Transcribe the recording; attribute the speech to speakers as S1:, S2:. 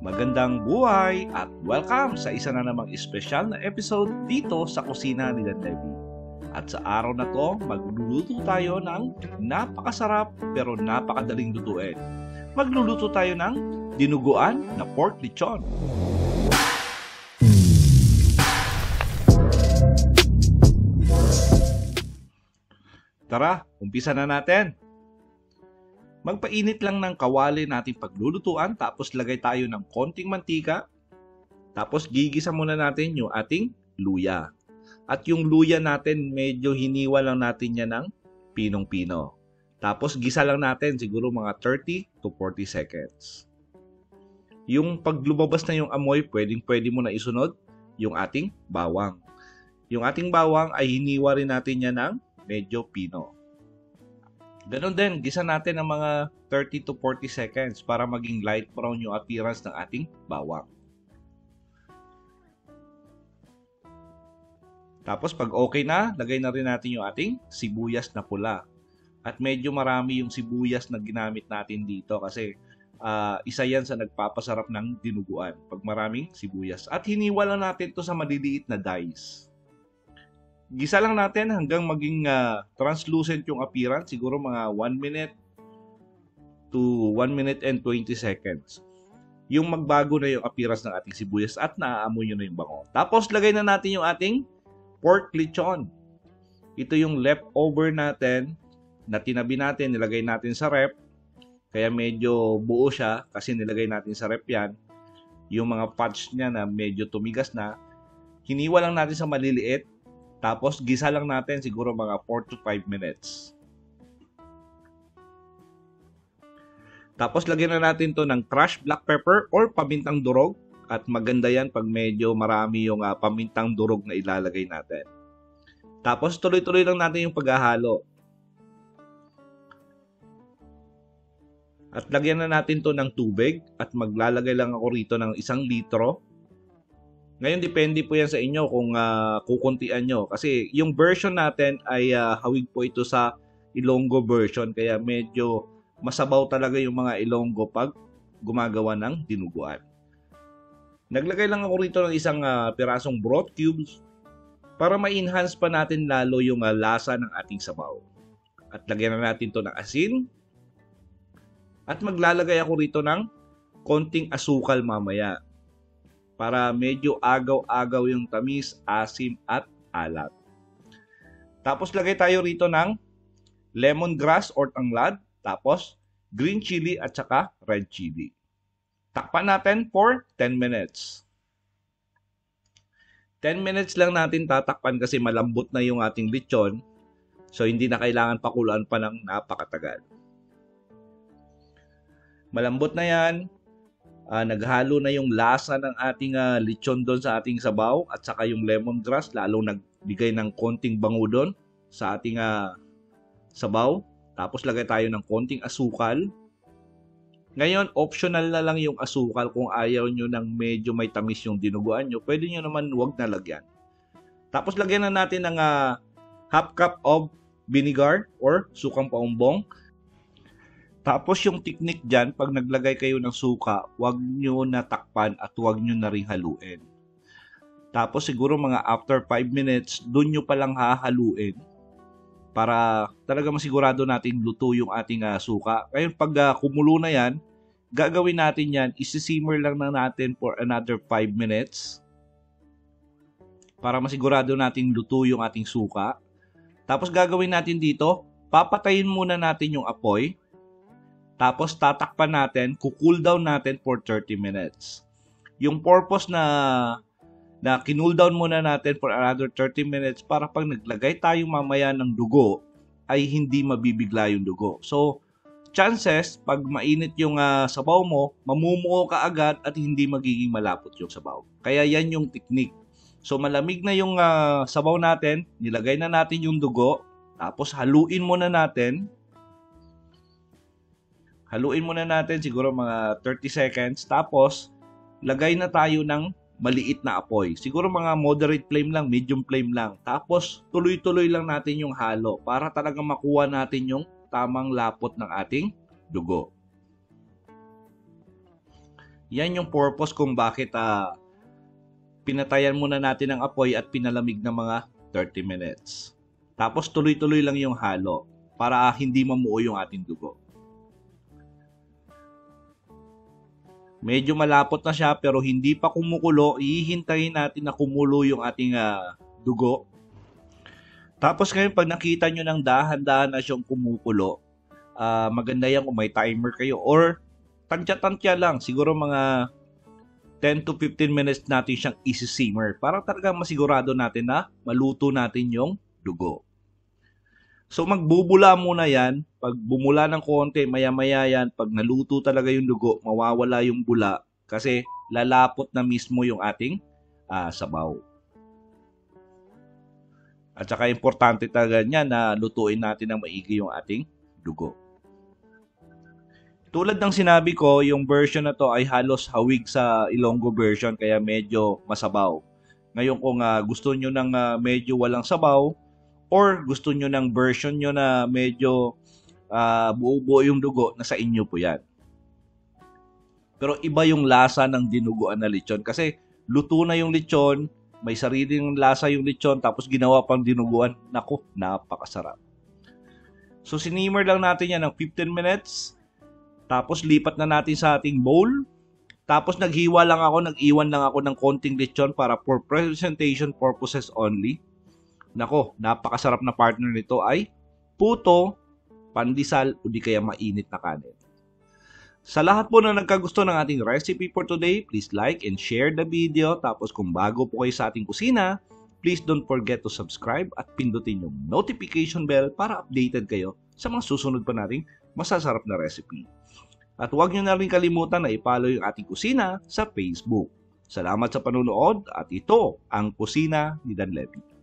S1: Magandang buhay at welcome sa isa na namang espesyal na episode dito sa kusina ni Debbie. At sa araw na to, magluluto tayo ng napakasarap pero napakadaling lutuin. Magluluto tayo ng dinuguan na pork lechon. Tara, umpisa na natin. Magpainit lang ng kawali natin paglulutuan, tapos lagay tayo ng konting mantika. Tapos gigisa muna natin yung ating luya. At yung luya natin, medyo hiniwa lang natin yan ng pinong-pino. Tapos gisa lang natin siguro mga 30 to 40 seconds. Yung pag lumabas na yung amoy, pwede mo na isunod yung ating bawang. Yung ating bawang ay hiniwa rin natin yan ng medyo pino. Ganon din, gisa natin ng mga 30 to 40 seconds para maging light brown yung appearance ng ating bawang. Tapos pag okay na, lagay na rin natin yung ating sibuyas na pula. At medyo marami yung sibuyas na ginamit natin dito kasi isa yan sa nagpapasarap ng dinuguan pag maraming sibuyas. At hiniwa lang natin to sa maliliit na dice. Gisa lang natin hanggang maging translucent yung appearance, siguro mga 1 minute to 1 minute and 20 seconds. Yung magbago na yung appearance ng ating sibuyas at naaamoy nyo na yung bango. Tapos lagay na natin yung ating pork lechon. Ito yung leftover natin na tinabi natin, nilagay natin sa rep. Kaya medyo buo siya kasi nilagay natin sa rep yan. Yung mga parts niya na medyo tumigas na, hiniwa lang natin sa maliliit. Tapos gisa lang natin siguro mga 4 to 5 minutes. Tapos lagyan na natin to ng crushed black pepper or pamintang durog. At maganda yan pag medyo marami yung pamintang durog na ilalagay natin. Tapos tuloy-tuloy lang natin yung paghahalo. At lagyan na natin to ng tubig. At maglalagay lang ako rito ng 1 litro. Ngayon, depende po yan sa inyo kung kukuntian nyo. Kasi yung version natin ay hawig po ito sa Ilonggo version. Kaya medyo masabaw talaga yung mga Ilonggo pag gumagawa ng dinuguan. Naglagay lang ako rito ng 1 pirasong broth cubes para ma-enhance pa natin lalo yung lasa ng ating sabaw. At lagyan na natin to ng asin. At maglalagay ako rito ng konting asukal mamaya, para medyo agaw-agaw yung tamis, asim at alat. Tapos lagay tayo rito ng lemongrass or tanglad, tapos green chili at saka red chili. Takpan natin for 10 minutes. 10 minutes lang natin tatakpan kasi malambot na yung ating lechon. So hindi na kailangan pakuluan pa ng napakatagal. Malambot na yan. Naghalo na yung lasa ng ating lechon doon sa ating sabaw at saka yung lemongrass lalong nagbigay ng konting bango doon sa ating sabaw. Tapos lagay tayo ng konting asukal. Ngayon, optional na lang yung asukal kung ayaw nyo ng medyo may tamis yung dinuguan nyo. Pwede nyo naman huwag na lagyan. Tapos lagyan na natin ng half cup of vinegar or sukang paumbong. Tapos yung technique dyan, pag naglagay kayo ng suka, huwag nyo na takpan at huwag nyo na rin haluin. Tapos siguro mga after 5 minutes, dun nyo palang hahaluin para talaga masigurado natin luto yung ating suka. Ngayon pag kumulo na yan, gagawin natin yan, isi-simmer lang na natin for another 5 minutes para masigurado natin luto yung ating suka. Tapos gagawin natin dito, papatayin muna natin yung apoy. Tapos tatakpan natin, cool down natin for 30 minutes. Yung purpose na kinul down muna natin for another 30 minutes para pag naglagay tayo mamaya ng dugo, ay hindi mabibigla yung dugo. So, chances, pag mainit yung sabaw mo, mamumuo ka agad at hindi magiging malapot yung sabaw. Kaya yan yung technique. So, malamig na yung sabaw natin, nilagay na natin yung dugo, tapos haluin muna natin. Haluin muna natin siguro mga 30 seconds. Tapos, lagay na tayo ng maliit na apoy. Siguro mga moderate flame lang, medium flame lang. Tapos, tuloy-tuloy lang natin yung halo para talaga makuha natin yung tamang lapot ng ating dugo. Yan yung purpose kung bakit pinatayan muna natin ang apoy at pinalamig ng mga 30 minutes. Tapos tuloy-tuloy lang yung halo para hindi mamuo yung ating dugo. Medyo malapot na siya pero hindi pa kumukulo. Ihintayin natin na kumulo yung ating dugo. Tapos ngayon pag nakita nyo ng dahan-dahan na siyang kumukulo, maganda yan kung may timer kayo or tantya-tantya lang. Siguro mga 10 to 15 minutes natin siyang isi-simmer para talaga masigurado natin na maluto natin yung dugo. So magbubula muna yan. Pag bumula ng konti, maya-maya yan. Pag naluto talaga yung dugo, mawawala yung bula kasi lalapot na mismo yung ating sabaw. At saka importante talaga niya na lutuin natin ng maigi yung ating dugo. Tulad ng sinabi ko, yung version na to ay halos hawig sa Ilonggo version kaya medyo masabaw. Ngayon kung gusto nyo ng medyo walang sabaw, or gusto nyo ng version nyo na medyo buo-buo yung dugo, nasa inyo po yan. Pero iba yung lasa ng dinuguan na lechon kasi luto na yung lechon, may sariling lasa yung lechon, tapos ginawa pang dinuguan. Naku, napakasarap. So sinimmer lang natin yan ng 15 minutes, tapos lipat na natin sa ating bowl. Tapos nagiwan lang ako ng konting lechon para for presentation purposes only. Nako, napakasarap na partner nito ay puto, pandesal, o di kaya mainit na kanin. Sa lahat po na nagkagusto ng ating recipe for today, please like and share the video. Tapos kung bago po kayo sa ating kusina, please don't forget to subscribe at pindutin yung notification bell para updated kayo sa mga susunod pa nating masasarap na recipe. At huwag nyo na rin kalimutan na i-follow yung ating kusina sa Facebook. Salamat sa panunood at ito ang Kusina ni Dan Levy.